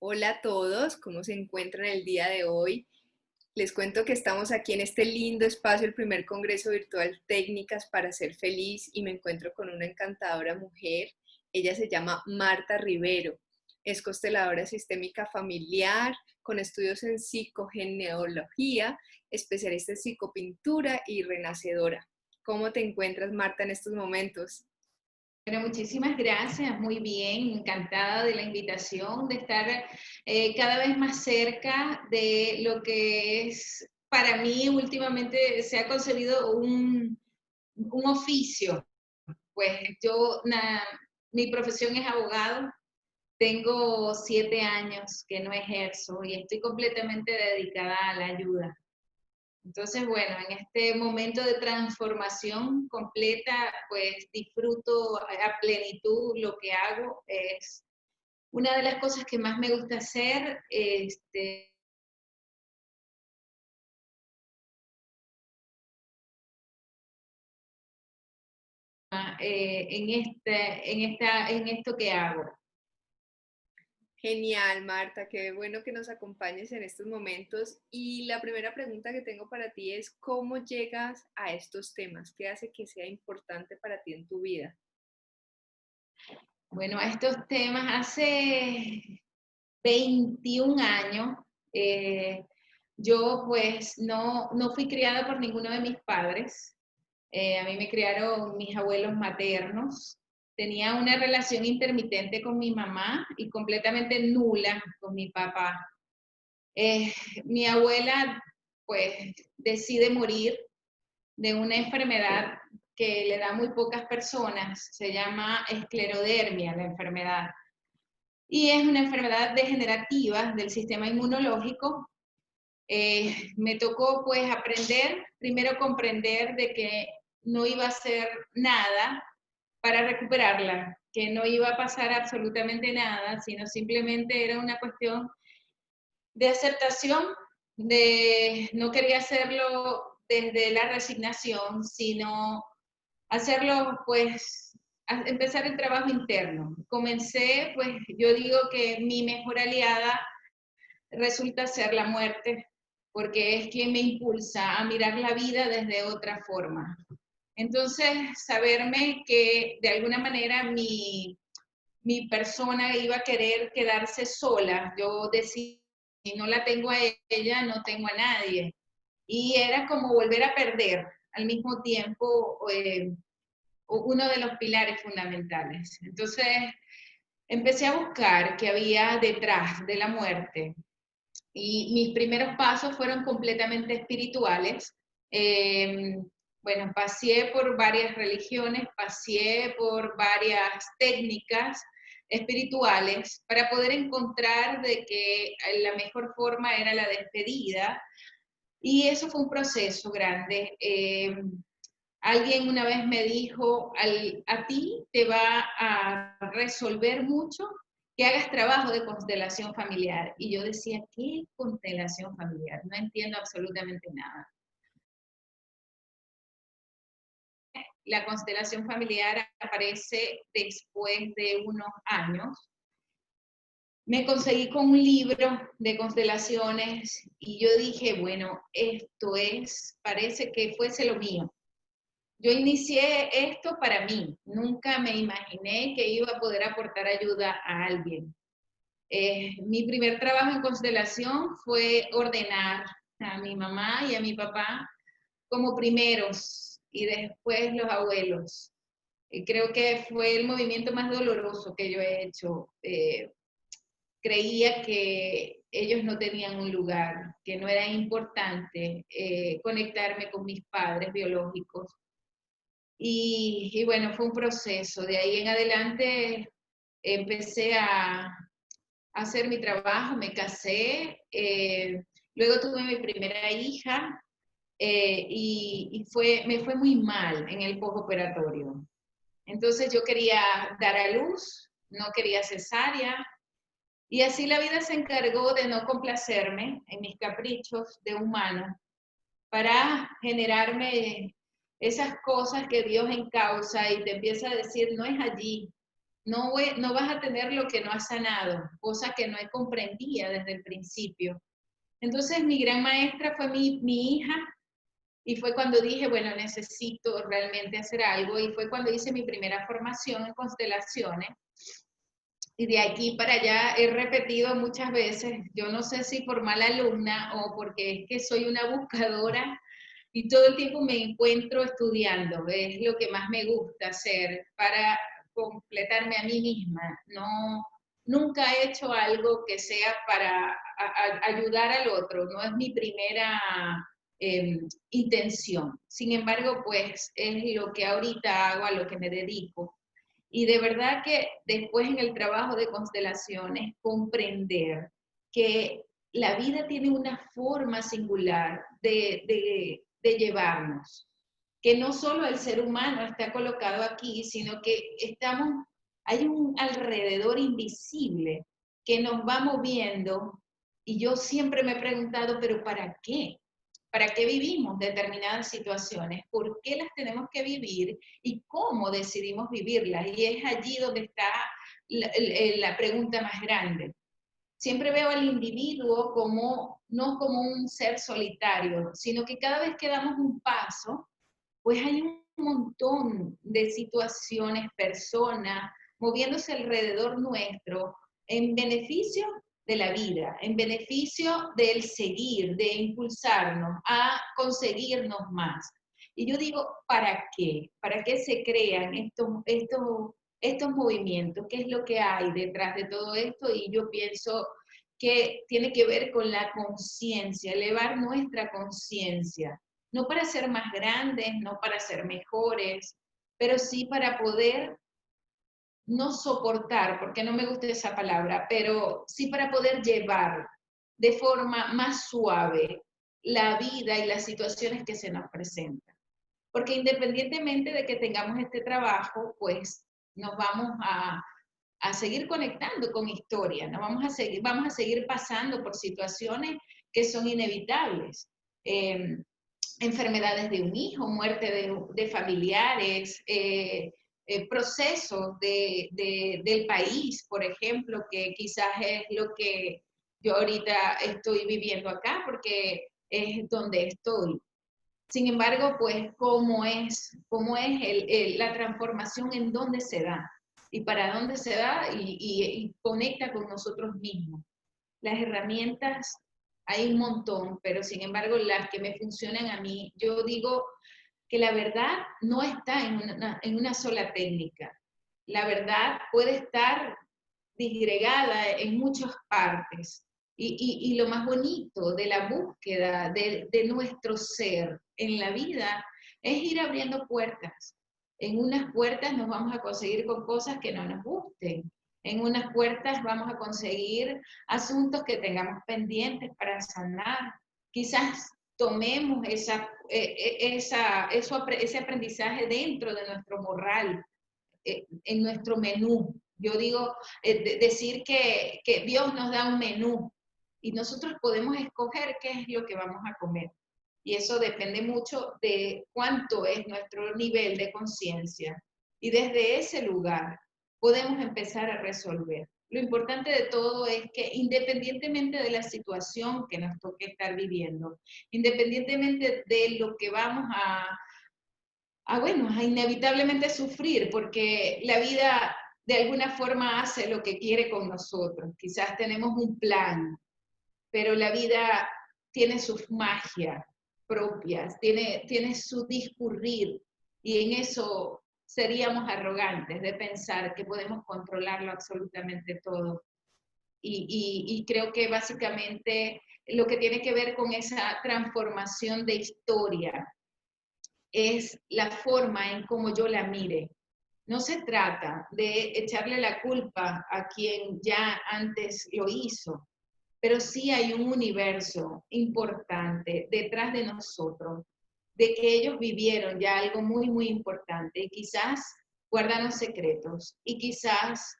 Hola a todos, ¿cómo se encuentran el día de hoy? Les cuento que estamos aquí en este lindo espacio, el primer Congreso Virtual Técnicas para Ser Feliz, y me encuentro con una encantadora mujer. Ella se llama Marta Rivero. Es consteladora sistémica familiar con estudios en psicogenealogía, especialista en psicopintura y renacedora. ¿Cómo te encuentras, Marta, en estos momentos? Bueno, muchísimas gracias, muy bien, encantada de la invitación, de estar cada vez más cerca de lo que es, para mí últimamente se ha concebido un oficio. Pues mi profesión es abogado, tengo 7 años que no ejerzo y estoy completamente dedicada a la ayuda. Entonces, bueno, en este momento de transformación completa, pues disfruto a plenitud lo que hago. Es una de las cosas que más me gusta hacer, en esto que hago. Genial, Marta, qué bueno que nos acompañes en estos momentos. Y la primera pregunta que tengo para ti es, ¿cómo llegas a estos temas? ¿Qué hace que sea importante para ti en tu vida? Bueno, a estos temas hace 21 años. eh, yo pues no fui criada por ninguno de mis padres. A mí me criaron mis abuelos maternos. Tenía una relación intermitente con mi mamá y completamente nula con mi papá. Eh, Mi abuela, pues, decide morir de una enfermedad que le da a muy pocas personas. Se llama esclerodermia, la enfermedad. Y es una enfermedad degenerativa del sistema inmunológico. Me tocó, pues, aprender, primero comprender de que no iba a hacer nada para recuperarla, que no iba a pasar absolutamente nada, sino simplemente era una cuestión de aceptación, de no quería hacerlo desde la resignación, sino hacerlo, pues, empezar el trabajo interno. Comencé, pues, yo digo que mi mejor aliada resulta ser la muerte, porque es quien me impulsa a mirar la vida desde otra forma. Entonces, saberme que de alguna manera mi persona iba a querer quedarse sola, yo decía, si no la tengo a ella, no tengo a nadie. Y era como volver a perder al mismo tiempo uno de los pilares fundamentales. Entonces, empecé a buscar qué había detrás de la muerte. Y mis primeros pasos fueron completamente espirituales. Eh, bueno, pasé por varias religiones, pasé por varias técnicas espirituales para poder encontrar de que la mejor forma era la despedida. Y eso fue un proceso grande. Alguien una vez me dijo, a ti te va a resolver mucho que hagas trabajo de constelación familiar. Y yo decía, ¿qué constelación familiar? No entiendo absolutamente nada. La constelación familiar aparece después de unos años. Me conseguí con un libro de constelaciones y yo dije, bueno, parece que fuese lo mío. Yo inicié esto para mí, nunca me imaginé que iba a poder aportar ayuda a alguien. Mi primer trabajo en constelación fue ordenar a mi mamá y a mi papá como primeros y después los abuelos. Creo que fue el movimiento más doloroso que yo he hecho. Creía que ellos no tenían un lugar, que no era importante conectarme con mis padres biológicos. Y bueno, fue un proceso. De ahí en adelante empecé a hacer mi trabajo, me casé, luego tuve mi primera hija me fue muy mal en el postoperatorio. Entonces yo quería dar a luz, no quería cesárea, y así la vida se encargó de no complacerme en mis caprichos de humano para generarme esas cosas que Dios encausa y te empieza a decir, no es allí, no vas a tener lo que no has sanado, cosa que no comprendía desde el principio. Entonces mi gran maestra fue mi hija, y fue cuando dije, bueno, necesito realmente hacer algo, y fue cuando hice mi primera formación en constelaciones. Y de aquí para allá he repetido muchas veces, yo no sé si por mala alumna o porque es que soy una buscadora y todo el tiempo me encuentro estudiando, es lo que más me gusta hacer para completarme a mí misma. No, nunca he hecho algo que sea para ayudar al otro, no es mi primera intención. Sin embargo, pues es lo que ahorita hago, a lo que me dedico. Y de verdad que después en el trabajo de constelaciones, comprender que la vida tiene una forma singular de llevarnos, que no solo el ser humano está colocado aquí, sino que hay un alrededor invisible que nos va moviendo. Y yo siempre me he preguntado, ¿pero para qué? ¿Para qué vivimos determinadas situaciones? ¿Por qué las tenemos que vivir? ¿Y cómo decidimos vivirlas? Y es allí donde está la pregunta más grande. Siempre veo al individuo no como un ser solitario, sino que cada vez que damos un paso, pues hay un montón de situaciones, personas, moviéndose alrededor nuestro en beneficio de la vida, en beneficio del seguir, de impulsarnos a conseguirnos más. Y yo digo, ¿para qué? ¿Para qué se crean estos movimientos? ¿Qué es lo que hay detrás de todo esto? Y yo pienso que tiene que ver con la conciencia, elevar nuestra conciencia, no para ser más grandes, no para ser mejores, pero sí para poder no soportar, porque no me gusta esa palabra, pero sí para poder llevar de forma más suave la vida y las situaciones que se nos presentan. Porque independientemente de que tengamos este trabajo, pues nos vamos a seguir conectando con historias, ¿no? Vamos a seguir pasando por situaciones que son inevitables. Enfermedades de un hijo, muerte de familiares, procesos del país, por ejemplo, que quizás es lo que yo ahorita estoy viviendo acá, porque es donde estoy. Sin embargo, pues, cómo es la transformación, en dónde se da y para dónde se da y conecta con nosotros mismos. Las herramientas hay un montón, pero sin embargo las que me funcionan a mí, yo digo que la verdad no está en una sola técnica. La verdad puede estar disgregada en muchas partes. Y lo más bonito de la búsqueda de nuestro ser en la vida es ir abriendo puertas. En unas puertas nos vamos a conseguir con cosas que no nos gusten. En unas puertas vamos a conseguir asuntos que tengamos pendientes para sanar. Quizás tomemos ese aprendizaje dentro de nuestro morral, en nuestro menú. Yo digo, decir que Dios nos da un menú y nosotros podemos escoger qué es lo que vamos a comer. Y eso depende mucho de cuánto es nuestro nivel de conciencia. Y desde ese lugar podemos empezar a resolver. Lo importante de todo es que independientemente de la situación que nos toque estar viviendo, independientemente de lo que vamos bueno, a inevitablemente sufrir, porque la vida de alguna forma hace lo que quiere con nosotros. Quizás tenemos un plan, pero la vida tiene sus magias propias, tiene su discurrir, y en eso seríamos arrogantes de pensar que podemos controlarlo absolutamente todo. Y creo que básicamente lo que tiene que ver con esa transformación de historia es la forma en cómo yo la mire. No se trata de echarle la culpa a quien ya antes lo hizo, pero sí hay un universo importante detrás de nosotros, de que ellos vivieron ya algo muy, muy importante y quizás guardan los secretos y quizás,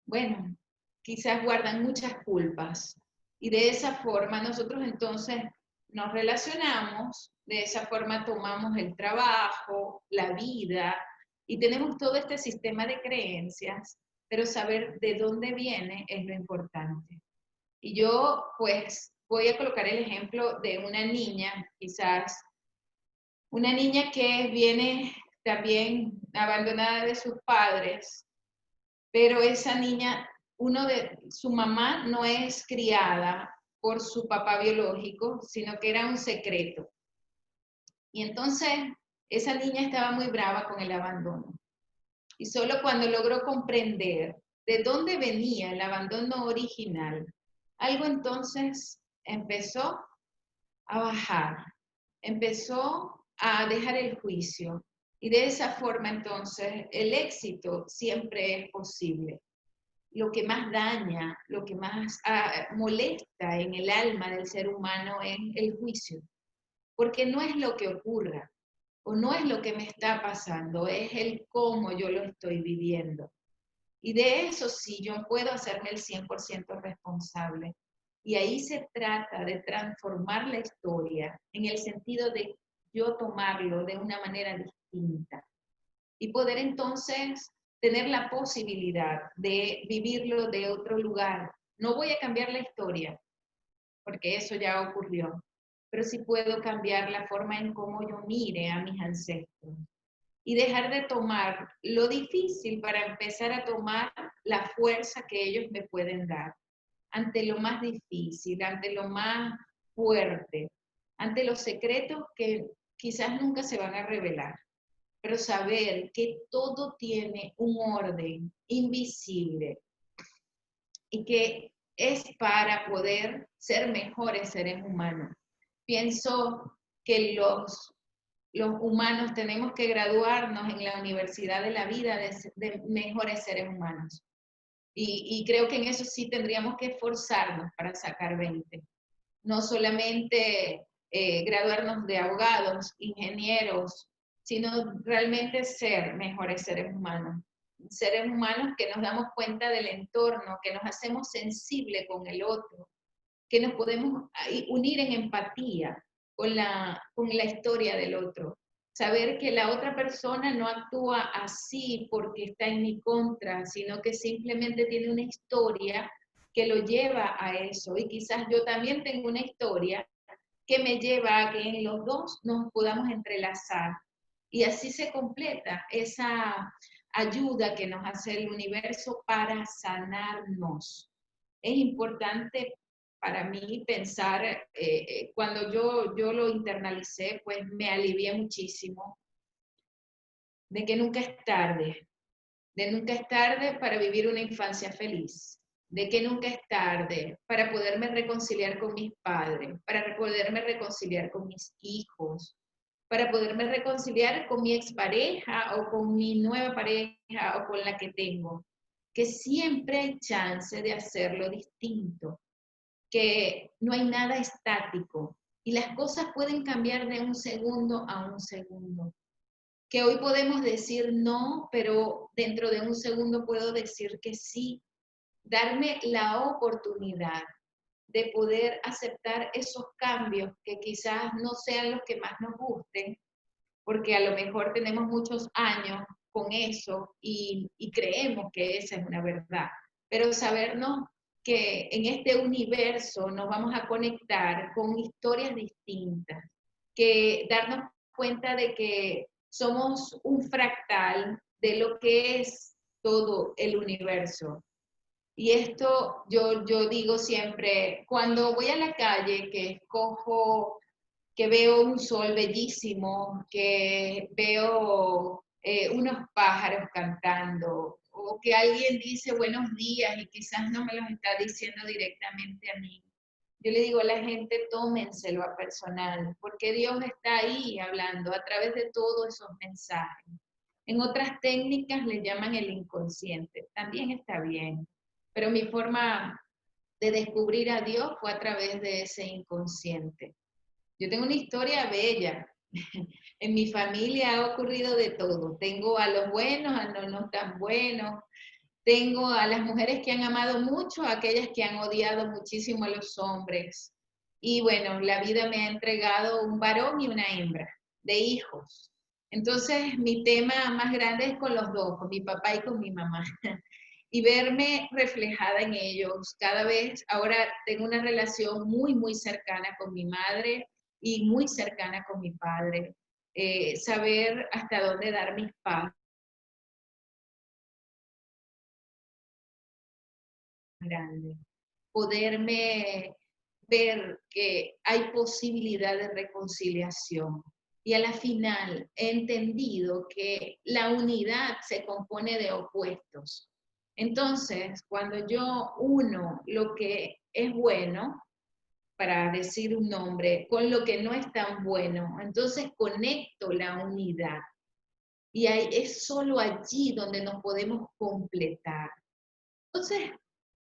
bueno, quizás guardan muchas culpas. Y de esa forma nosotros entonces nos relacionamos, de esa forma tomamos el trabajo, la vida, y tenemos todo este sistema de creencias pero saber de dónde viene es lo importante. Y yo, pues, voy a colocar el ejemplo de una niña, quizás, una niña que viene también abandonada de sus padres, pero esa niña, su mamá no es criada por su papá biológico, sino que era un secreto. Y entonces esa niña estaba muy brava con el abandono. Y solo cuando logró comprender de dónde venía el abandono original, algo entonces empezó a bajar, empezó a dejar el juicio. Y de esa forma entonces el éxito siempre es posible. Lo que más daña, lo que más molesta en el alma del ser humano es el juicio, porque no es lo que ocurra o no es lo que me está pasando, es el cómo yo lo estoy viviendo. Y de eso sí, yo puedo hacerme el 100% responsable. Y ahí se trata de transformar la historia en el sentido de yo tomarlo de una manera distinta y poder entonces tener la posibilidad de vivirlo de otro lugar. No voy a cambiar la historia, porque eso ya ocurrió, pero sí puedo cambiar la forma en cómo yo mire a mis ancestros y dejar de tomar lo difícil para empezar a tomar la fuerza que ellos me pueden dar ante lo más difícil, ante lo más fuerte, ante los secretos que quizás nunca se van a revelar, pero saber que todo tiene un orden invisible y que es para poder ser mejores seres humanos. Pienso que los humanos tenemos que graduarnos en la universidad de la vida de mejores seres humanos. Y creo que en eso sí tendríamos que esforzarnos para sacar 20. No solamente graduarnos de abogados, ingenieros, sino realmente ser mejores seres humanos. Seres humanos que nos damos cuenta del entorno, que nos hacemos sensibles con el otro, que nos podemos unir en empatía con la historia del otro. Saber que la otra persona no actúa así porque está en mi contra, sino que simplemente tiene una historia que lo lleva a eso. Y quizás yo también tengo una historia que me lleva a que en los dos nos podamos entrelazar. Y así se completa esa ayuda que nos hace el universo para sanarnos. Es importante para mí pensar, cuando yo lo internalicé, pues me alivié muchísimo de que nunca es tarde, de nunca es tarde para vivir una infancia feliz, de que nunca es tarde para poderme reconciliar con mis padres, para poderme reconciliar con mis hijos, para poderme reconciliar con mi expareja o con mi nueva pareja o con la que tengo, que siempre hay chance de hacerlo distinto, que no hay nada estático y las cosas pueden cambiar de un segundo a un segundo. Que hoy podemos decir no, pero dentro de un segundo puedo decir que sí. Darme la oportunidad de poder aceptar esos cambios que quizás no sean los que más nos gusten, porque a lo mejor tenemos muchos años con eso y creemos que esa es una verdad. Pero sabernos que en este universo nos vamos a conectar con historias distintas, que darnos cuenta de que somos un fractal de lo que es todo el universo. Y esto yo digo siempre, cuando voy a la calle, que escojo, que veo un sol bellísimo, que veo unos pájaros cantando, o que alguien dice buenos días y quizás no me los está diciendo directamente a mí. Yo le digo a la gente, tómenselo a personal, porque Dios está ahí hablando a través de todos esos mensajes. En otras técnicas le llaman el inconsciente, también está bien, pero mi forma de descubrir a Dios fue a través de ese inconsciente. Yo tengo una historia bella. En mi familia ha ocurrido de todo. Tengo a los buenos, a los no tan buenos. Tengo a las mujeres que han amado mucho, a aquellas que han odiado muchísimo a los hombres. Y bueno, la vida me ha entregado un varón y una hembra de hijos. Entonces, mi tema más grande es con los dos, con mi papá y con mi mamá. y verme reflejada en ellos. Cada vez, ahora tengo una relación muy, muy cercana con mi madre y muy cercana con mi padre. Saber hasta dónde dar mis pasos grande. Poderme ver que hay posibilidad de reconciliación. Y a la final he entendido que la unidad se compone de opuestos. Entonces, cuando yo uno lo que es bueno, para decir un nombre, con lo que no es tan bueno, entonces conecto la unidad. Y es solo allí donde nos podemos completar. Entonces,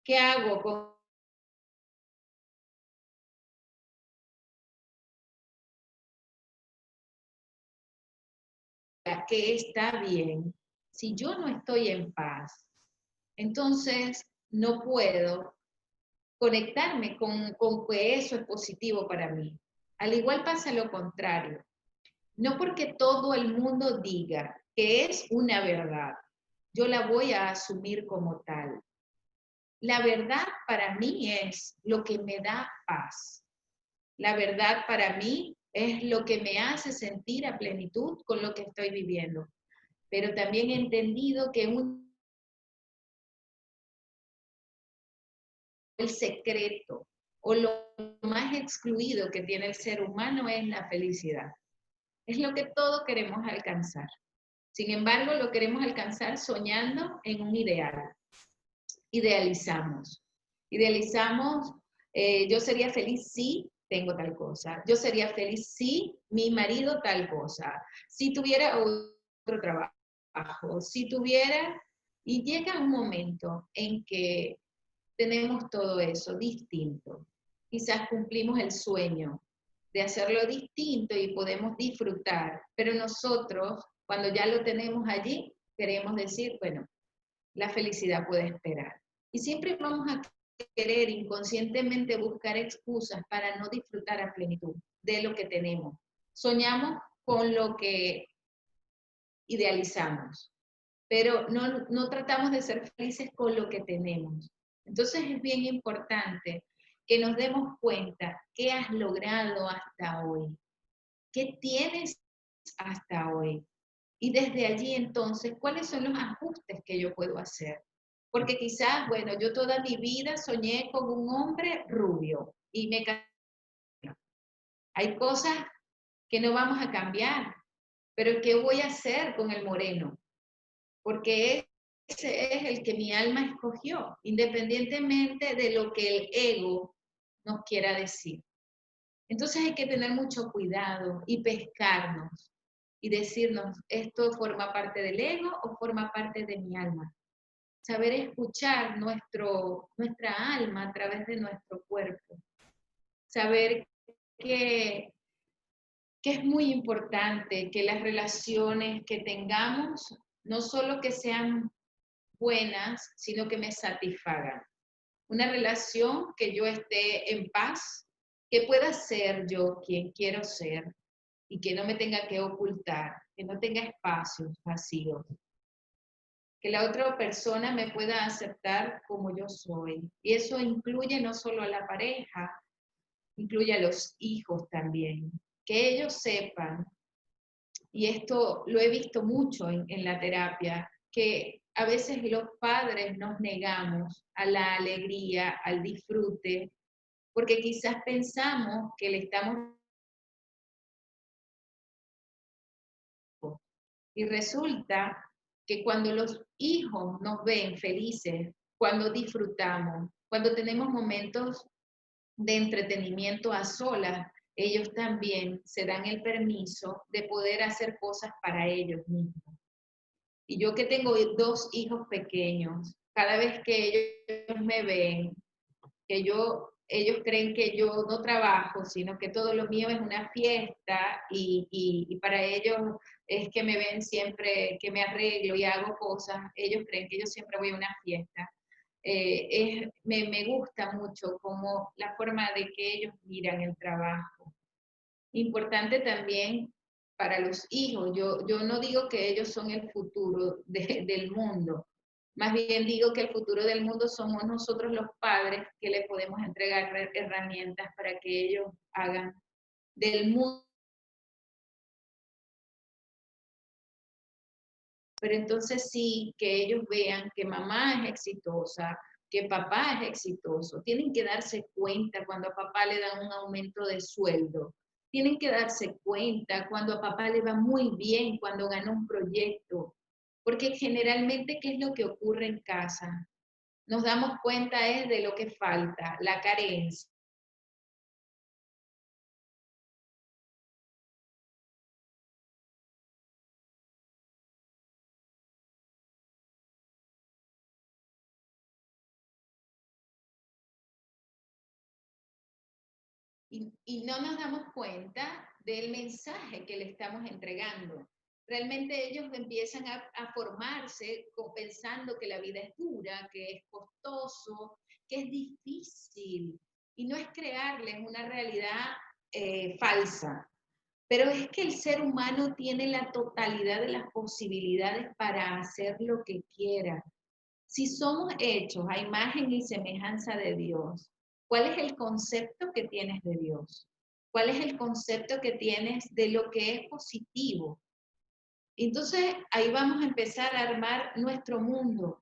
¿qué hago con que está bien? Si yo no estoy en paz, entonces no puedo conectarme con que eso es positivo para mí. Al igual pasa lo contrario. No porque todo el mundo diga que es una verdad, yo la voy a asumir como tal. La verdad para mí es lo que me da paz. La verdad para mí es lo que me hace sentir a plenitud con lo que estoy viviendo. Pero también he entendido que el secreto o lo más excluido que tiene el ser humano es la felicidad. Es lo que todos queremos alcanzar. Sin embargo, lo queremos alcanzar soñando en un ideal. Idealizamos. Idealizamos, yo sería feliz si tengo tal cosa. Yo sería feliz si mi marido tal cosa. Si tuviera otro trabajo. Si tuviera... Y llega un momento en que tenemos todo eso distinto. Quizás cumplimos el sueño de hacerlo distinto y podemos disfrutar, pero nosotros, cuando ya lo tenemos allí, queremos decir, bueno, la felicidad puede esperar. Y siempre vamos a querer inconscientemente buscar excusas para no disfrutar a plenitud de lo que tenemos. Soñamos con lo que idealizamos, pero no tratamos de ser felices con lo que tenemos. Entonces es bien importante que nos demos cuenta qué has logrado hasta hoy, qué tienes hasta hoy. Y desde allí entonces, ¿cuáles son los ajustes que yo puedo hacer? Porque quizás, bueno, yo toda mi vida soñé con un hombre rubio y me casé. Hay cosas que no vamos a cambiar, pero ¿qué voy a hacer con el moreno? Porque ese es el que mi alma escogió, independientemente de lo que el ego nos quiera decir. Entonces hay que tener mucho cuidado y pescarnos y decirnos, ¿esto forma parte del ego o forma parte de mi alma? Saber escuchar nuestra alma a través de nuestro cuerpo. Saber que, que es muy importante que las relaciones que tengamos no solo que sean buenas, sino que me satisfagan. Una relación que yo esté en paz, que pueda ser yo quien quiero ser y que no me tenga que ocultar, que no tenga espacios vacíos, que la otra persona me pueda aceptar como yo soy. Y eso incluye no solo a la pareja, incluye a los hijos también, que ellos sepan, y esto lo he visto mucho en la terapia, que a veces los padres nos negamos a la alegría, al disfrute, porque quizás pensamos que le estamos... Y resulta que cuando los hijos nos ven felices, cuando disfrutamos, cuando tenemos momentos de entretenimiento a solas, ellos también se dan el permiso de poder hacer cosas para ellos mismos. Y yo que tengo dos hijos pequeños, cada vez que ellos me ven, que ellos creen que yo no trabajo, sino que todo lo mío es una fiesta y para ellos es que me ven siempre que me arreglo y hago cosas, ellos creen que yo siempre voy a una fiesta. Me gusta mucho como la forma de que ellos miran el trabajo. Importante también para los hijos, yo no digo que ellos son el futuro del mundo, Más bien digo que el futuro del mundo somos nosotros los padres que le podemos entregar herramientas para que ellos hagan del mundo. Pero entonces sí, que ellos vean que mamá es exitosa, que papá es exitoso. Tienen que darse cuenta cuando a papá le dan un aumento de sueldo. Tienen que darse cuenta cuando a papá le va muy bien, cuando gana un proyecto. Porque generalmente, ¿qué es lo que ocurre en casa? Nos damos cuenta es de lo que falta, la carencia. Y no nos damos cuenta del mensaje que le estamos entregando. Realmente ellos empiezan a formarse pensando que la vida es dura, que es costoso, que es difícil. Y no es crearles una realidad falsa, pero es que el ser humano tiene la totalidad de las posibilidades para hacer lo que quiera. Si somos hechos a imagen y semejanza de Dios, ¿cuál es el concepto que tienes de Dios? ¿Cuál es el concepto que tienes de lo que es positivo? Entonces ahí vamos a empezar a armar nuestro mundo.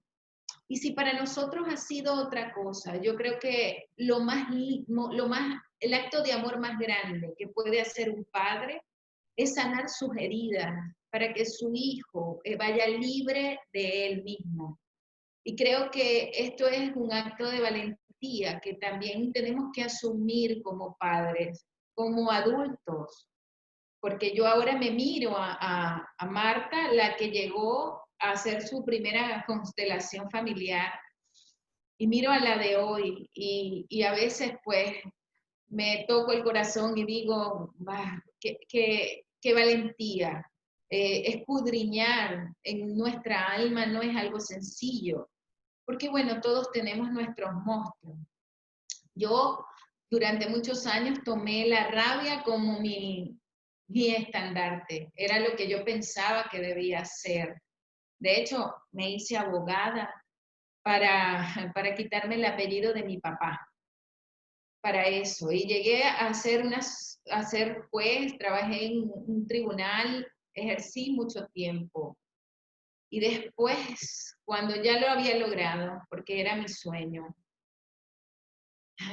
Y si para nosotros ha sido otra cosa, yo creo que el acto de amor más grande que puede hacer un padre es sanar sus heridas para que su hijo vaya libre de él mismo. Y creo que esto es un acto de valentía que también tenemos que asumir como padres, como adultos, porque yo ahora me miro a Marta, la que llegó a hacer su primera constelación familiar, y miro a la de hoy, y a veces pues me toco el corazón y digo, bah, qué valentía. Escudriñar en nuestra alma no es algo sencillo, porque bueno, todos tenemos nuestros monstruos. Yo durante muchos años tomé la rabia como mi estandarte, era lo que yo pensaba que debía ser. De hecho, me hice abogada para quitarme el apellido de mi papá, para eso. Y llegué a ser juez, trabajé en un tribunal, ejercí mucho tiempo. Y después, cuando ya lo había logrado, porque era mi sueño,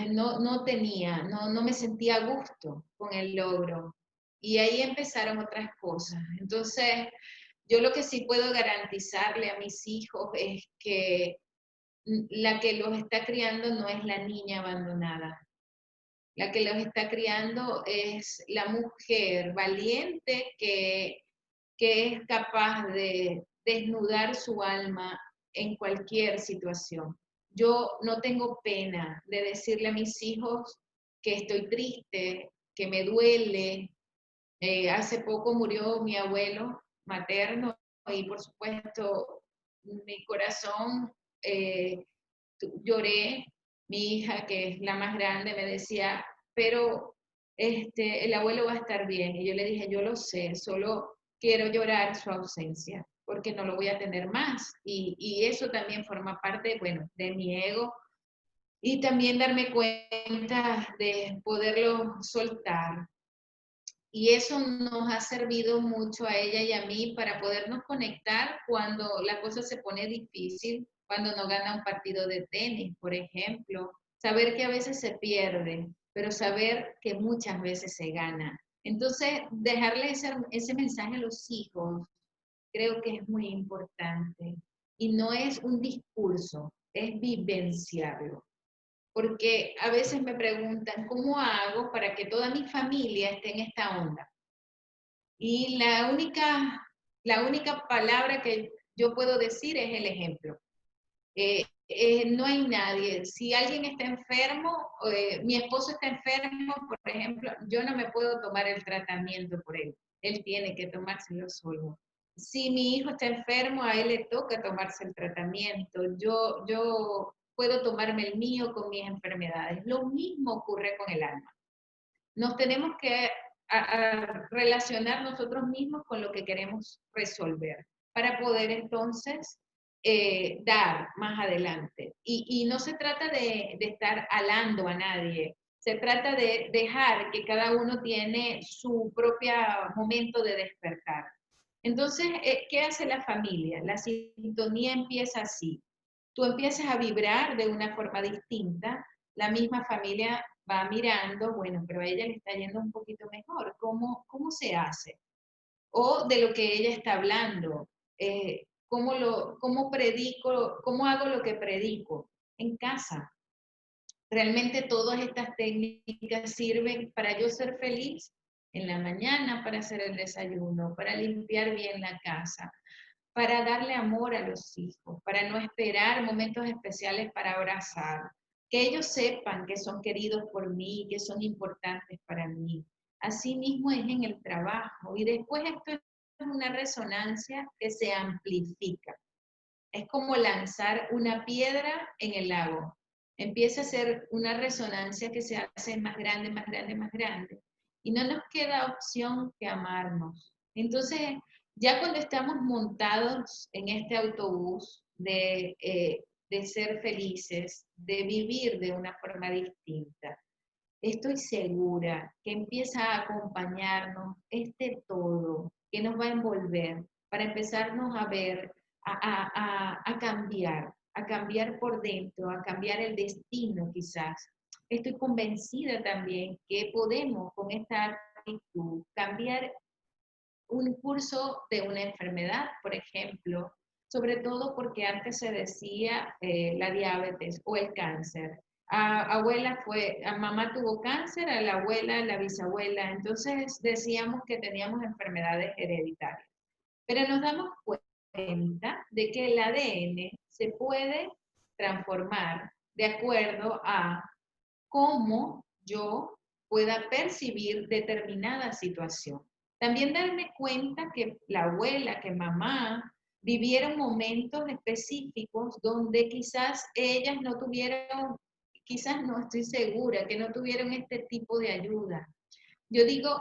no me sentía a gusto con el logro. Y ahí empezaron otras cosas. Entonces, yo lo que sí puedo garantizarle a mis hijos es que la que los está criando no es la niña abandonada. La que los está criando es la mujer valiente que es capaz de desnudar su alma en cualquier situación. Yo no tengo pena de decirle a mis hijos que estoy triste, que me duele. Hace poco murió mi abuelo materno y por supuesto mi corazón lloré. Mi hija, que es la más grande, me decía, pero el abuelo va a estar bien. Y yo le dije, yo lo sé, solo quiero llorar su ausencia, porque no lo voy a tener más. Y eso también forma parte, bueno, de mi ego. Y también darme cuenta de poderlo soltar. Y eso nos ha servido mucho a ella y a mí para podernos conectar cuando la cosa se pone difícil, cuando no gana un partido de tenis, por ejemplo. Saber que a veces se pierde, pero saber que muchas veces se gana. Entonces, dejarle ese mensaje a los hijos creo que es muy importante. Y no es un discurso, es vivenciarlo. Porque a veces me preguntan, ¿cómo hago para que toda mi familia esté en esta onda? Y la única palabra que yo puedo decir es el ejemplo. No hay nadie. Si alguien está enfermo, mi esposo está enfermo, por ejemplo, yo no me puedo tomar el tratamiento por él. Él tiene que tomárselo solo. Si mi hijo está enfermo, a él le toca tomarse el tratamiento. Yo puedo tomarme el mío con mis enfermedades. Lo mismo ocurre con el alma. Nos tenemos que a relacionar nosotros mismos con lo que queremos resolver para poder entonces dar más adelante. Y no se trata de estar alando a nadie, se trata de dejar que cada uno tiene su propio momento de despertar. Entonces, ¿qué hace la familia? La sintonía empieza así. Tú empiezas a vibrar de una forma distinta, la misma familia va mirando, bueno, pero a ella le está yendo un poquito mejor. ¿Cómo se hace? O de lo que ella está hablando. ¿Cómo predico, cómo hago lo que predico? En casa. Realmente todas estas técnicas sirven para yo ser feliz en la mañana, para hacer el desayuno, para limpiar bien la casa, para darle amor a los hijos, para no esperar momentos especiales para abrazar, que ellos sepan que son queridos por mí, que son importantes para mí. Así mismo es en el trabajo y después esto es una resonancia que se amplifica. Es como lanzar una piedra en el lago. Empieza a ser una resonancia que se hace más grande, más grande, más grande. Y no nos queda opción que amarnos. Entonces, ya cuando estamos montados en este autobús de ser felices, de vivir de una forma distinta, estoy segura que empieza a acompañarnos este todo que nos va a envolver para empezarnos a ver, a cambiar por dentro, a cambiar el destino quizás. Estoy convencida también que podemos con esta actitud cambiar un curso de una enfermedad, por ejemplo, sobre todo porque antes se decía la diabetes o el cáncer. A mamá tuvo cáncer, a la abuela, a la bisabuela, entonces decíamos que teníamos enfermedades hereditarias. Pero nos damos cuenta de que el ADN se puede transformar de acuerdo a cómo yo pueda percibir determinada situación. También darme cuenta que la abuela, que mamá, vivieron momentos específicos donde quizás ellas no tuvieron, quizás no estoy segura, que no tuvieron este tipo de ayuda. Yo digo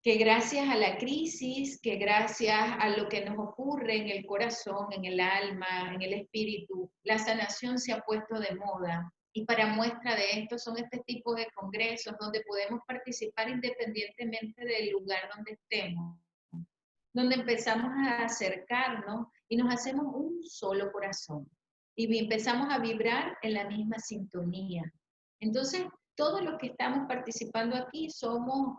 que gracias a la crisis, que gracias a lo que nos ocurre en el corazón, en el alma, en el espíritu, la sanación se ha puesto de moda. Y para muestra de esto son este tipo de congresos donde podemos participar independientemente del lugar donde estemos, donde empezamos a acercarnos y nos hacemos un solo corazón y empezamos a vibrar en la misma sintonía. Entonces, todos los que estamos participando aquí somos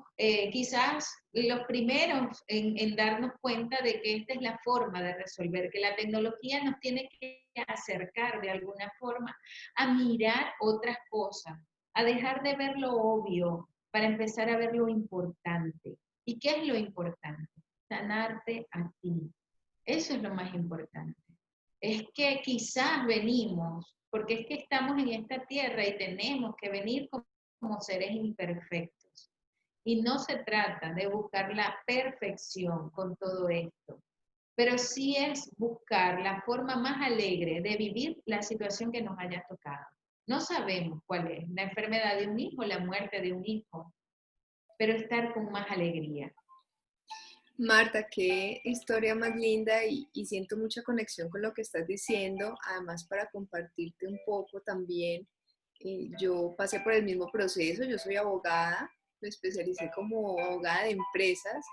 quizás los primeros en darnos cuenta de que esta es la forma de resolver, que la tecnología nos tiene que acercar de alguna forma a mirar otras cosas, a dejar de ver lo obvio para empezar a ver lo importante. ¿Y qué es lo importante? Sanarte a ti. Eso es lo más importante. Es que quizás venimos, porque es que estamos en esta tierra y tenemos que venir como seres imperfectos. Y no se trata de buscar la perfección con todo esto, pero sí es buscar la forma más alegre de vivir la situación que nos haya tocado. No sabemos cuál es, la enfermedad de un hijo, la muerte de un hijo, pero estar con más alegría. Marta, qué historia más linda y siento mucha conexión con lo que estás diciendo. Además, para compartirte un poco también, yo pasé por el mismo proceso, yo soy abogada, me especialicé como abogada de empresas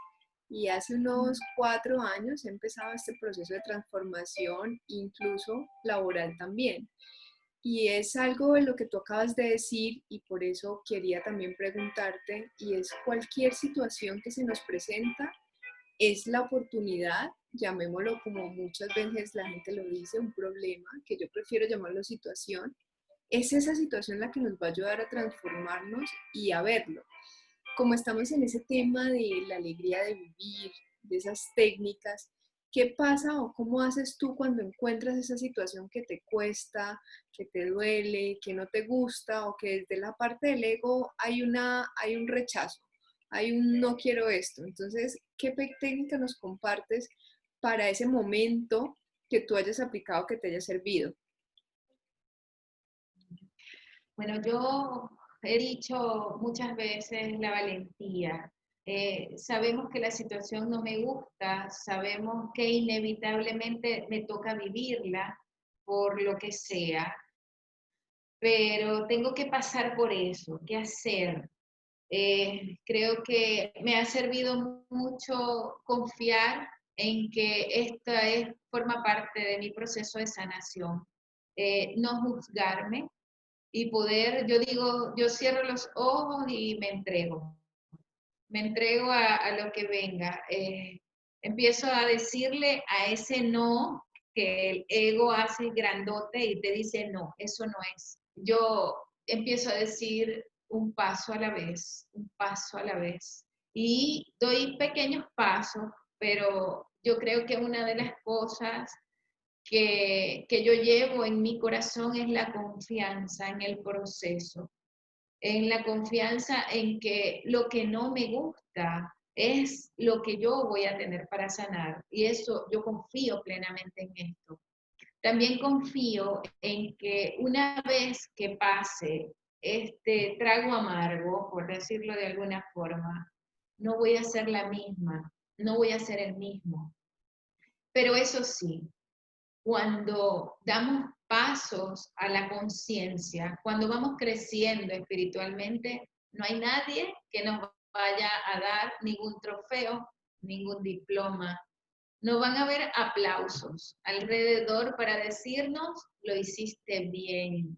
y hace unos 4 años he empezado este proceso de transformación, incluso laboral también. Y es algo de lo que tú acabas de decir y por eso quería también preguntarte, y es cualquier situación que se nos presenta es la oportunidad, llamémoslo como muchas veces la gente lo dice, un problema, que yo prefiero llamarlo situación, es esa situación la que nos va a ayudar a transformarnos y a verlo. Como estamos en ese tema de la alegría de vivir, de esas técnicas, ¿qué pasa o cómo haces tú cuando encuentras esa situación que te cuesta, que te duele, que no te gusta o que desde la parte del ego hay un rechazo, hay un no quiero esto? Entonces, ¿qué técnica nos compartes para ese momento que tú hayas aplicado, que te haya servido? Bueno, yo he dicho muchas veces la valentía. Sabemos que la situación no me gusta, sabemos que inevitablemente me toca vivirla por lo que sea, pero tengo que pasar por eso. ¿Qué hacer? Creo que me ha servido mucho confiar en que forma parte de mi proceso de sanación. No juzgarme y poder, yo digo, yo cierro los ojos y me entrego a lo que venga. Empiezo a decirle a ese no que el ego hace grandote y te dice no, eso no es. Yo empiezo a decir un paso a la vez, un paso a la vez. Y doy pequeños pasos, pero yo creo que una de las cosas que yo llevo en mi corazón es la confianza en el proceso, en la confianza en que lo que no me gusta es lo que yo voy a tener para sanar. Y eso yo confío plenamente en esto. También confío en que una vez que pase este trago amargo, por decirlo de alguna forma, no voy a ser la misma, no voy a ser el mismo. Pero eso sí, cuando damos pasos a la conciencia, cuando vamos creciendo espiritualmente, no hay nadie que nos vaya a dar ningún trofeo, ningún diploma. No van a haber aplausos alrededor para decirnos, lo hiciste bien.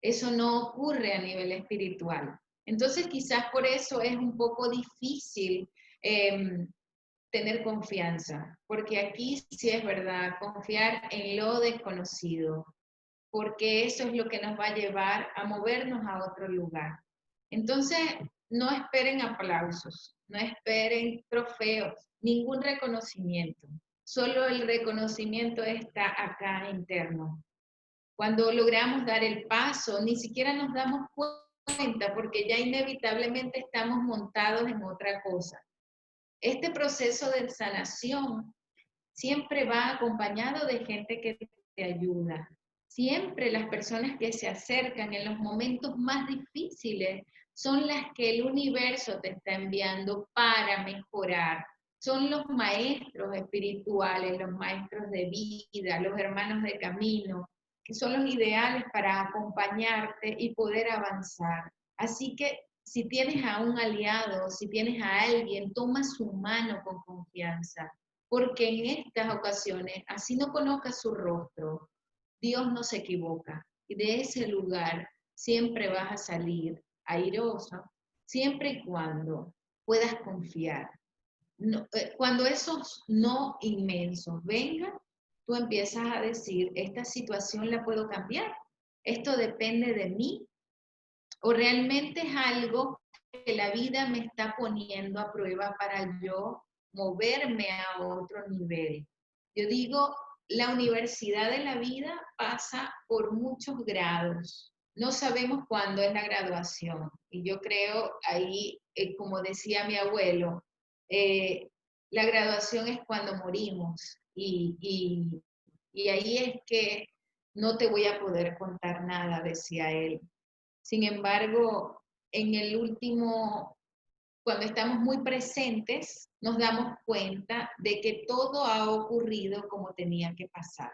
Eso no ocurre a nivel espiritual. Entonces quizás por eso es un poco difícil tener confianza, porque aquí sí es verdad, confiar en lo desconocido, porque eso es lo que nos va a llevar a movernos a otro lugar. Entonces, no esperen aplausos, no esperen trofeos, ningún reconocimiento. Solo el reconocimiento está acá interno. Cuando logramos dar el paso, ni siquiera nos damos cuenta porque ya inevitablemente estamos montados en otra cosa. Este proceso de sanación siempre va acompañado de gente que te ayuda. Siempre las personas que se acercan en los momentos más difíciles son las que el universo te está enviando para mejorar. Son los maestros espirituales, los maestros de vida, los hermanos de camino, que son los ideales para acompañarte y poder avanzar. Así que si tienes a un aliado, si tienes a alguien, toma su mano con confianza, porque en estas ocasiones, así no conozcas su rostro, Dios no se equivoca y de ese lugar siempre vas a salir airoso, siempre y cuando puedas confiar. No, cuando esos no inmensos vengan, tú empiezas a decir, esta situación la puedo cambiar, esto depende de mí, o realmente es algo que la vida me está poniendo a prueba para yo moverme a otro nivel. Yo digo, la universidad de la vida pasa por muchos grados. No sabemos cuándo es la graduación. Y yo creo ahí, como decía mi abuelo, eh, la graduación es cuando morimos. Y ahí es que no te voy a poder contar nada, decía él. Sin embargo, en el último, cuando estamos muy presentes, nos damos cuenta de que todo ha ocurrido como tenía que pasar.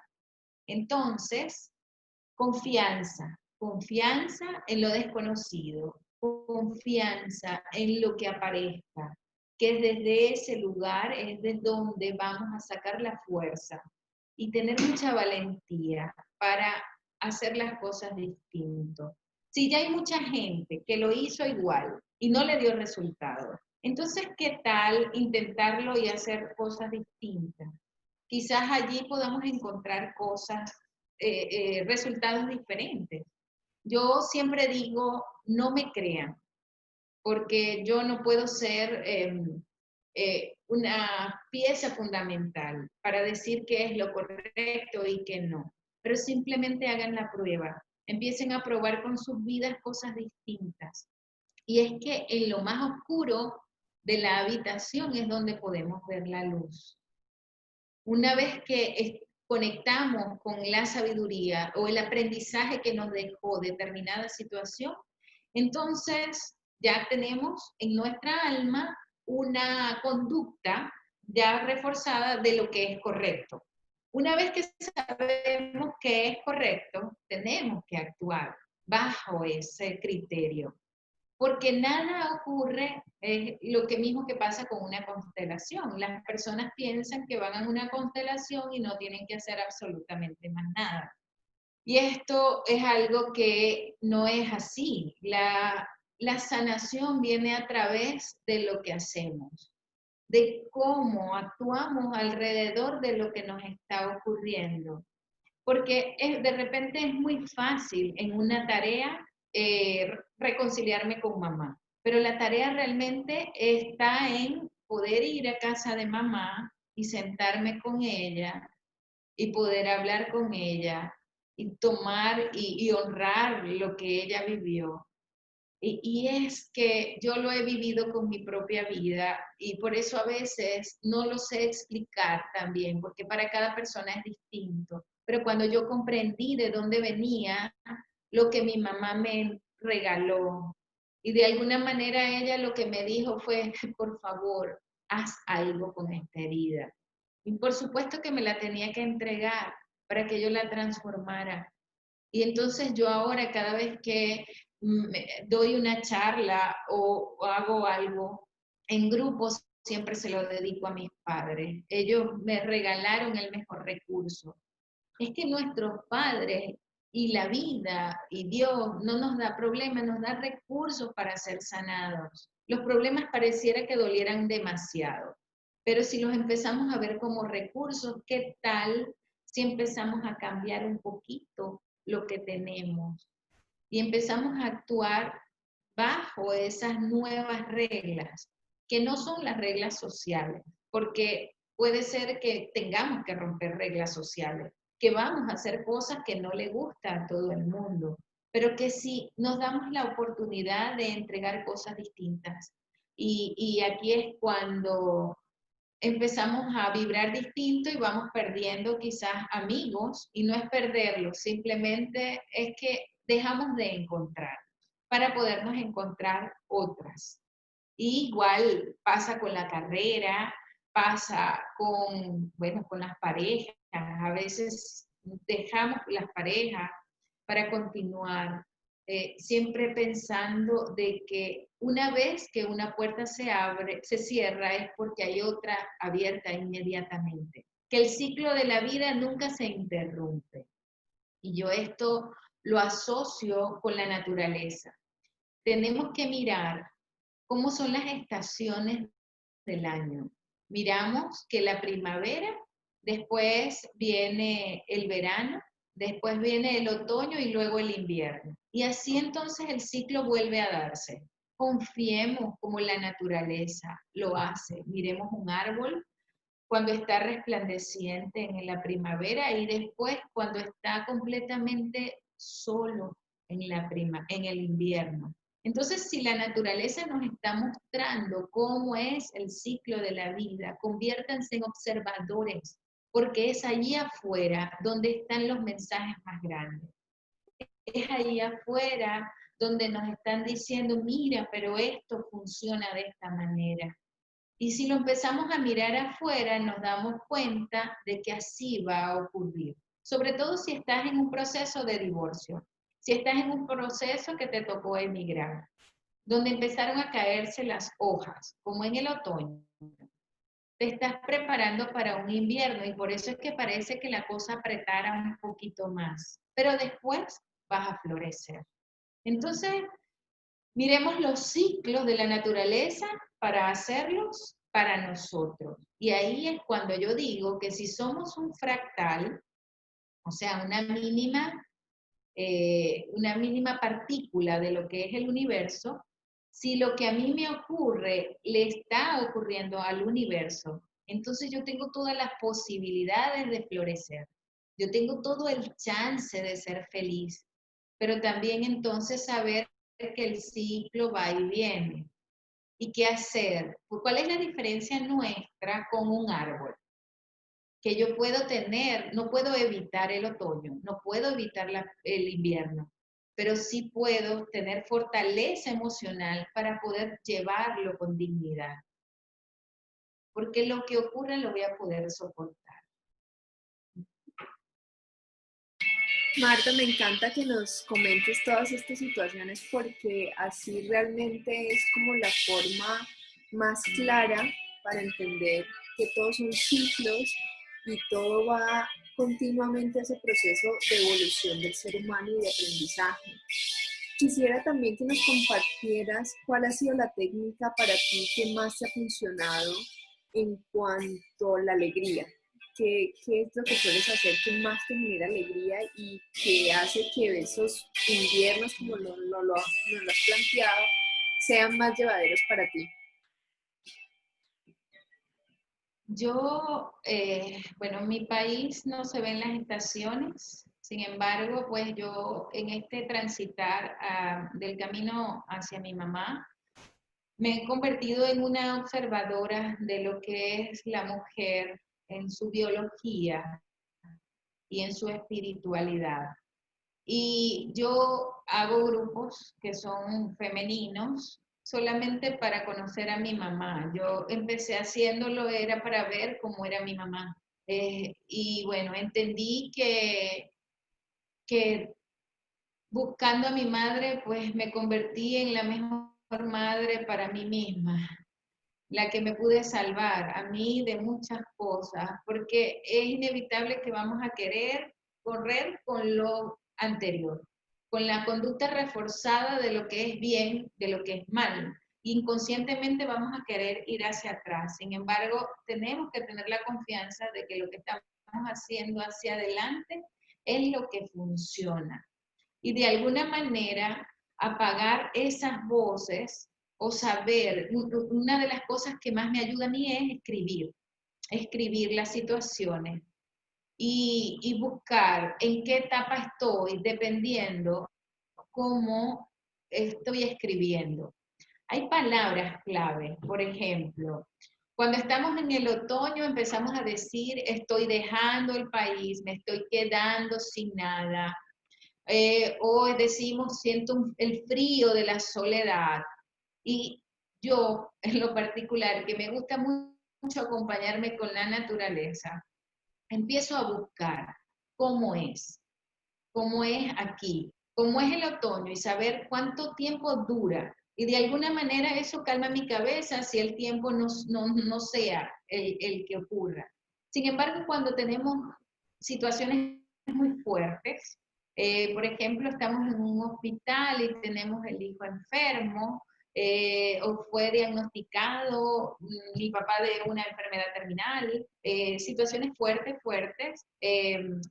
Entonces, confianza, confianza en lo desconocido, confianza en lo que aparezca, que desde ese lugar es de donde vamos a sacar la fuerza y tener mucha valentía para hacer las cosas distinto. Si ya hay mucha gente que lo hizo igual y no le dio resultado, entonces, ¿qué tal intentarlo y hacer cosas distintas? Quizás allí podamos encontrar cosas, resultados diferentes. Yo siempre digo, no me crean, porque yo no puedo ser una pieza fundamental para decir qué es lo correcto y qué no. Pero simplemente hagan la prueba, empiecen a probar con sus vidas cosas distintas. Y es que en lo más oscuro de la habitación es donde podemos ver la luz. Una vez que conectamos con la sabiduría o el aprendizaje que nos dejó determinada situación, entonces ya tenemos en nuestra alma una conducta ya reforzada de lo que es correcto. Una vez que sabemos que es correcto, tenemos que actuar bajo ese criterio, porque nada ocurre, lo que mismo que pasa con una constelación. Las personas piensan que van a una constelación y no tienen que hacer absolutamente más nada. Y esto es algo que no es así. La sanación viene a través de lo que hacemos, de cómo actuamos alrededor de lo que nos está ocurriendo. Porque de repente es muy fácil en una tarea reconciliarme con mamá, pero la tarea realmente está en poder ir a casa de mamá y sentarme con ella y poder hablar con ella y tomar y honrar lo que ella vivió. Y es que yo lo he vivido con mi propia vida y por eso a veces no lo sé explicar también, porque para cada persona es distinto. Pero cuando yo comprendí de dónde venía lo que mi mamá me regaló y de alguna manera ella lo que me dijo fue, por favor, haz algo con esta herida. Y por supuesto que me la tenía que entregar para que yo la transformara. Y entonces yo ahora cada vez que doy una charla o hago algo en grupos, siempre se lo dedico a mis padres. Ellos me regalaron el mejor recurso. Es que nuestros padres y la vida y Dios no nos da problemas, nos da recursos para ser sanados. Los problemas pareciera que dolieran demasiado, pero si los empezamos a ver como recursos, ¿qué tal si empezamos a cambiar un poquito lo que tenemos y empezamos a actuar bajo esas nuevas reglas, que no son las reglas sociales, porque puede ser que tengamos que romper reglas sociales, que vamos a hacer cosas que no le gustan a todo el mundo, pero que si nos damos la oportunidad de entregar cosas distintas. Y aquí es cuando empezamos a vibrar distinto y vamos perdiendo quizás amigos, y no es perderlos, simplemente es que dejamos de encontrar para podernos encontrar otras. Y igual pasa con la carrera, pasa con, bueno, con las parejas. A veces dejamos las parejas para continuar, siempre pensando de que una vez que una puerta se abre, se cierra, es porque hay otra abierta inmediatamente. Que el ciclo de la vida nunca se interrumpe. Y yo esto lo asocio con la naturaleza. Tenemos que mirar cómo son las estaciones del año. Miramos que la primavera, después viene el verano, después viene el otoño y luego el invierno. Y así entonces el ciclo vuelve a darse. Confiemos como la naturaleza lo hace. Miremos un árbol cuando está resplandeciente en la primavera y después cuando está completamente solo en el invierno. Entonces, si la naturaleza nos está mostrando cómo es el ciclo de la vida, conviértanse en observadores, porque es allí afuera donde están los mensajes más grandes. Es allí afuera donde nos están diciendo, mira, pero esto funciona de esta manera. Y si lo empezamos a mirar afuera, nos damos cuenta de que así va a ocurrir. Sobre todo si estás en un proceso de divorcio, si estás en un proceso que te tocó emigrar, donde empezaron a caerse las hojas, como en el otoño. Te estás preparando para un invierno y por eso es que parece que la cosa apretara un poquito más, pero después vas a florecer. Entonces, miremos los ciclos de la naturaleza para hacerlos para nosotros. Y ahí es cuando yo digo que si somos un fractal, o sea, una mínima partícula de lo que es el universo, si lo que a mí me ocurre le está ocurriendo al universo, entonces yo tengo todas las posibilidades de florecer. Yo tengo todo el chance de ser feliz, pero también entonces saber que el ciclo va y viene. ¿Y qué hacer? ¿Cuál es la diferencia nuestra con un árbol? Que yo puedo tener, no puedo evitar el otoño, no puedo evitar el invierno, pero sí puedo tener fortaleza emocional para poder llevarlo con dignidad. porque lo que ocurra lo voy a poder soportar. Marta, me encanta que nos comentes todas estas situaciones porque así realmente es como la forma más clara para entender que todos son ciclos y todo va continuamente a ese proceso de evolución del ser humano y de aprendizaje. Quisiera también que nos compartieras cuál ha sido la técnica para ti que más te ha funcionado en cuanto a la alegría. ¿Qué es lo que sueles hacer que más te genera alegría y que hace que esos inviernos, como lo has planteado, sean más llevaderos para ti? Yo, bueno, en mi país no se ven las estaciones, sin embargo, pues yo en este transitar del camino hacia mi mamá, me he convertido en una observadora de lo que es la mujer en su biología y en su espiritualidad. Y yo hago grupos que son femeninos solamente para conocer a mi mamá. Yo empecé haciéndolo, era para ver cómo era mi mamá. Y bueno, entendí que buscando a mi madre, pues me convertí en la mejor madre para mí misma, la que me pude salvar a mí de muchas cosas, porque es inevitable que vamos a querer correr con lo anterior, con la conducta reforzada de lo que es bien, de lo que es mal. Inconscientemente vamos a querer ir hacia atrás. Sin embargo, tenemos que tener la confianza de que lo que estamos haciendo hacia adelante es lo que funciona. Y de alguna manera apagar esas voces o saber, una de las cosas que más me ayuda a mí es escribir las situaciones y buscar en qué etapa estoy dependiendo cómo estoy escribiendo. Hay palabras clave, por ejemplo, cuando estamos en el otoño empezamos a decir estoy dejando el país, me estoy quedando sin nada, o decimos siento el frío de la soledad. Y yo, en lo particular, que me gusta mucho acompañarme con la naturaleza, empiezo a buscar cómo es aquí, cómo es el otoño y saber cuánto tiempo dura. Y de alguna manera eso calma mi cabeza si el tiempo no sea el que ocurra. Sin embargo, cuando tenemos situaciones muy fuertes, por ejemplo, estamos en un hospital y tenemos el hijo enfermo, o fue diagnosticado mi papá de una enfermedad terminal, situaciones fuertes,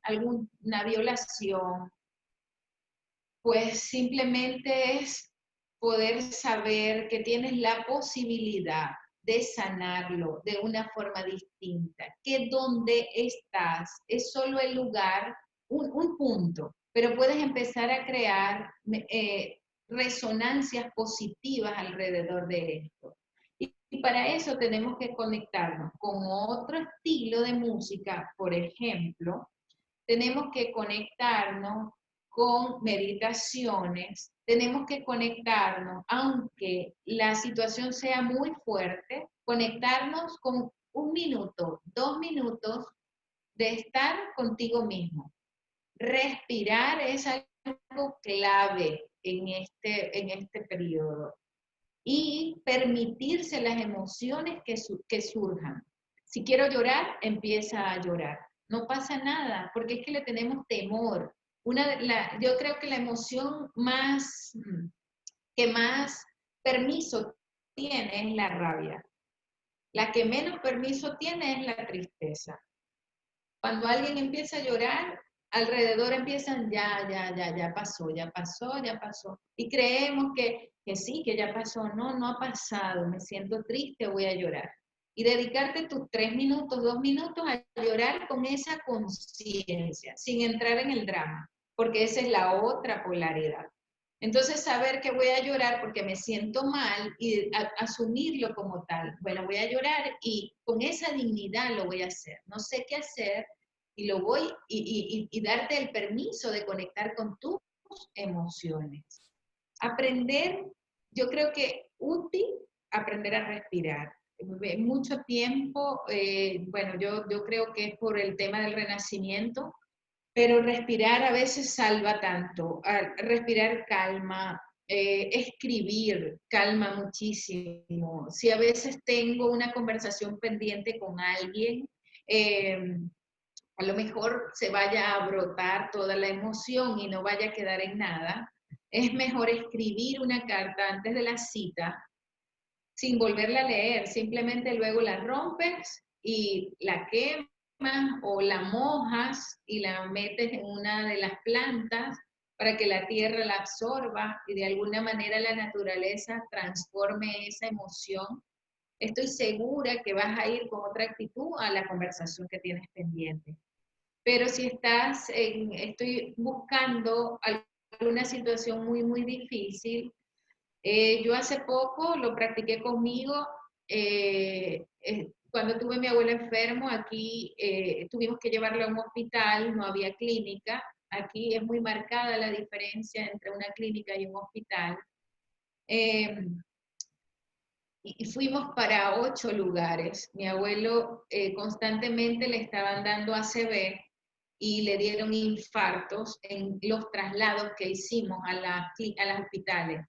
alguna violación, pues simplemente es poder saber que tienes la posibilidad de sanarlo de una forma distinta, que donde estás es solo el lugar, un punto, pero puedes empezar a crear resonancias positivas alrededor de esto. Y para eso tenemos que conectarnos con otro estilo de música, por ejemplo, tenemos que conectarnos con meditaciones, tenemos que conectarnos, aunque la situación sea muy fuerte, conectarnos con 1 minuto, 2 minutos de estar contigo mismo. Respirar es algo clave en este periodo y permitirse las emociones que surjan. Si quiero llorar, empieza a llorar. No pasa nada, porque es que le tenemos temor. Yo creo que la emoción que más permiso tiene es la rabia. La que menos permiso tiene es la tristeza. Cuando alguien empieza a llorar, alrededor empiezan ya pasó, ya pasó, ya pasó. Y creemos que sí, que ya pasó. No, no ha pasado. Me siento triste, voy a llorar. Y dedicarte tus 3 minutos, 2 minutos a llorar con esa conciencia, sin entrar en el drama, porque esa es la otra polaridad. Entonces, saber que voy a llorar porque me siento mal y asumirlo como tal. Bueno, voy a llorar y con esa dignidad lo voy a hacer. No sé qué hacer y lo voy y darte el permiso de conectar con tus emociones. Aprender, yo creo que útil aprender a respirar. mucho tiempo, bueno, yo creo que es por el tema del renacimiento, pero respirar a veces salva tanto, respirar calma, escribir calma muchísimo. Si a veces tengo una conversación pendiente con alguien, a lo mejor se vaya a brotar toda la emoción y no vaya a quedar en nada, es mejor escribir una carta antes de la cita sin volverla a leer, simplemente luego la rompes y la quemas o la mojas y la metes en una de las plantas para que la tierra la absorba y de alguna manera la naturaleza transforme esa emoción. Estoy segura que vas a ir con otra actitud a la conversación que tienes pendiente. Pero si estoy buscando alguna situación muy difícil, yo hace poco lo practiqué conmigo, cuando tuve a mi abuelo enfermo, aquí tuvimos que llevarlo a un hospital, no había clínica, aquí es muy marcada la diferencia entre una clínica y un hospital. Y fuimos para 8 lugares. Mi abuelo constantemente le estaban dando ACV y le dieron infartos en los traslados que hicimos a los hospitales.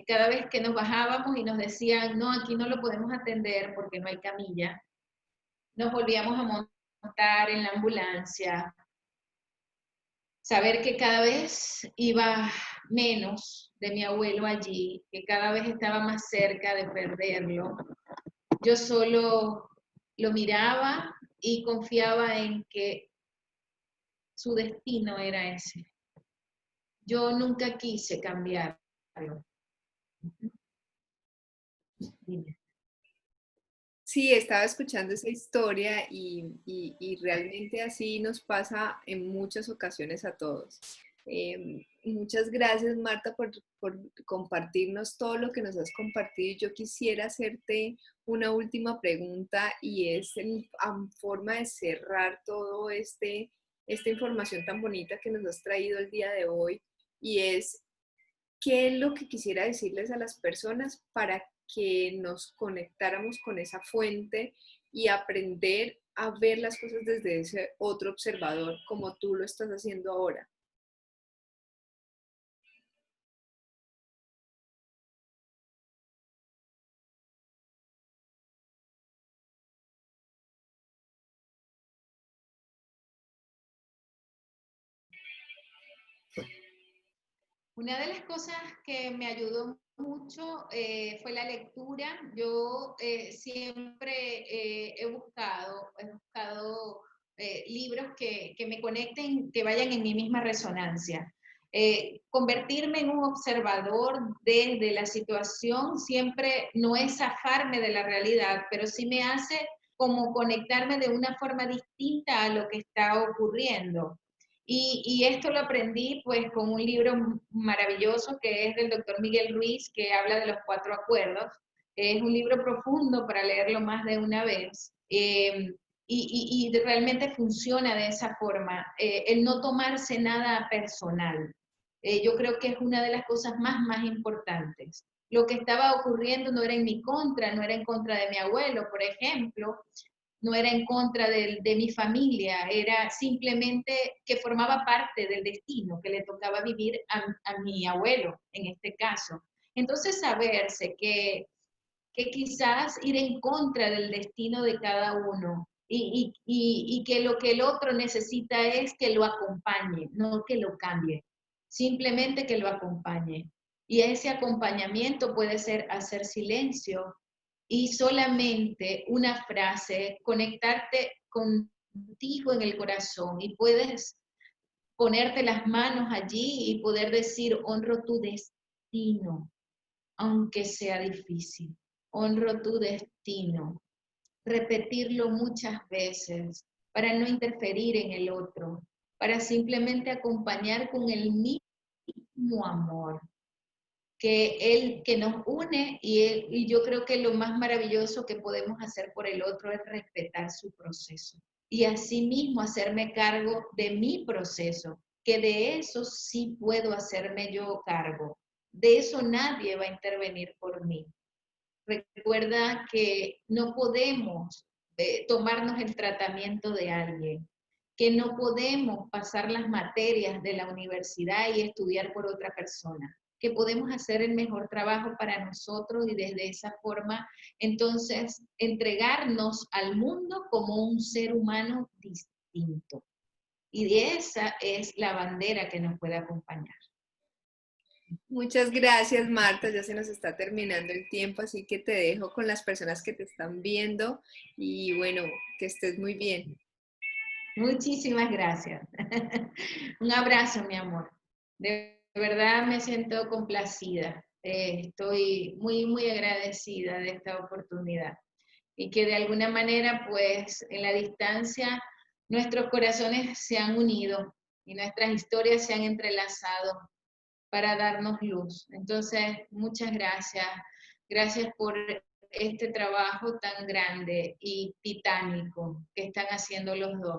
Cada vez que nos bajábamos y nos decían, no, aquí no lo podemos atender porque no hay camilla, nos volvíamos a montar en la ambulancia, saber que cada vez iba menos de mi abuelo allí, que cada vez estaba más cerca de perderlo. Yo solo lo miraba y confiaba en que su destino era ese. Yo nunca quise cambiarlo. Dime. Sí, estaba escuchando esa historia y realmente así nos pasa en muchas ocasiones a todos. Muchas gracias, Marta, por compartirnos todo lo que nos has compartido. Yo quisiera hacerte una última pregunta y es forma de cerrar todo esta información tan bonita que nos has traído el día de hoy y es, ¿qué es lo que quisiera decirles a las personas para que nos conectáramos con esa fuente y aprender a ver las cosas desde ese otro observador como tú lo estás haciendo ahora? Una de las cosas que me ayudó mucho fue la lectura. Yo siempre he buscado libros que me conecten, que vayan en mi misma resonancia. Convertirme en un observador desde la situación siempre no es zafarme de la realidad, pero sí me hace como conectarme de una forma distinta a lo que está ocurriendo. Y esto lo aprendí pues con un libro maravilloso que es del doctor Miguel Ruiz, que habla de los 4 acuerdos. Es un libro profundo para leerlo más de una vez. Y realmente funciona de esa forma, el no tomarse nada personal. Yo creo que es una de las cosas más importantes. Lo que estaba ocurriendo no era en mi contra, no era en contra de mi abuelo, por ejemplo, no era en contra de mi familia, era simplemente que formaba parte del destino que le tocaba vivir a mi abuelo, en este caso. Entonces, saberse que quizás ir en contra del destino de cada uno y que lo que el otro necesita es que lo acompañe, no que lo cambie, simplemente que lo acompañe. Y ese acompañamiento puede ser hacer silencio, y solamente una frase, conectarte contigo en el corazón y puedes ponerte las manos allí y poder decir, honro tu destino, aunque sea difícil, honro tu destino. Repetirlo muchas veces para no interferir en el otro, para simplemente acompañar con el mismo amor que nos une y yo creo que lo más maravilloso que podemos hacer por el otro es respetar su proceso y asimismo hacerme cargo de mi proceso, que de eso sí puedo hacerme yo cargo. De eso nadie va a intervenir por mí. recuerda que no podemos tomarnos el tratamiento de alguien, que no podemos pasar las materias de la universidad y estudiar por otra persona, que podemos hacer el mejor trabajo para nosotros y desde esa forma, entonces, entregarnos al mundo como un ser humano distinto. Y esa es la bandera que nos puede acompañar. Muchas gracias, Marta. Ya se nos está terminando el tiempo, así que te dejo con las personas que te están viendo y bueno, que estés muy bien. Muchísimas gracias. Un abrazo, mi amor. De verdad me siento complacida. Estoy muy, muy agradecida de esta oportunidad. Y que de alguna manera, pues, en la distancia, nuestros corazones se han unido y nuestras historias se han entrelazado para darnos luz. Entonces, muchas gracias. Gracias por este trabajo tan grande y titánico que están haciendo los dos.